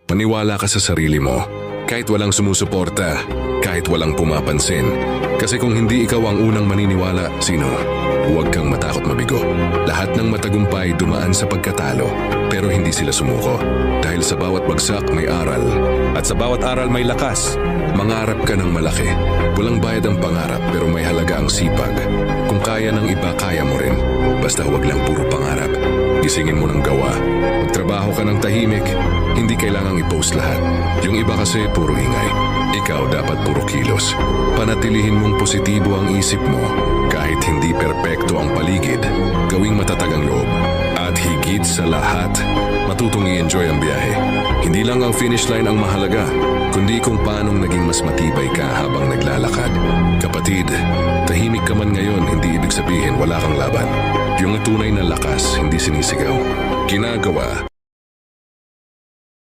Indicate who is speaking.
Speaker 1: Maniwala ka sa sarili mo. Kahit walang sumusuporta, kahit walang pumapansin. Kasi kung hindi ikaw ang unang maniniwala, sino? Huwag kang matakot mabigo. Lahat ng matagumpay dumaan sa pagkatalo, pero hindi sila sumuko. Dahil sa bawat bagsak may aral. At sa bawat aral may lakas. Mangarap ka ng malaki. Walang bayad ang pangarap, pero may halaga ang sipag. Kung kaya ng iba, kaya mo rin. Basta huwag lang puro pangarap. Gisingin mo ng gawa. Magtrabaho ka ng tahimik. Hindi kailangang i-post lahat. Yung iba kasi puro ingay. Ikaw dapat puro kilos. Panatilihin mong positibo ang isip mo. Kahit hindi perpekto ang paligid, gawing matatag ang loob. At higit sa lahat, matutong i-enjoy ang biyahe. Hindi lang ang finish line ang mahalaga, kundi kung paanong naging mas matibay ka habang naglalakad. Kapatid, tahimik ka man ngayon, hindi ibig sabihin wala kang laban. Yung tunay na lakas, hindi sinisigaw. Ginagawa.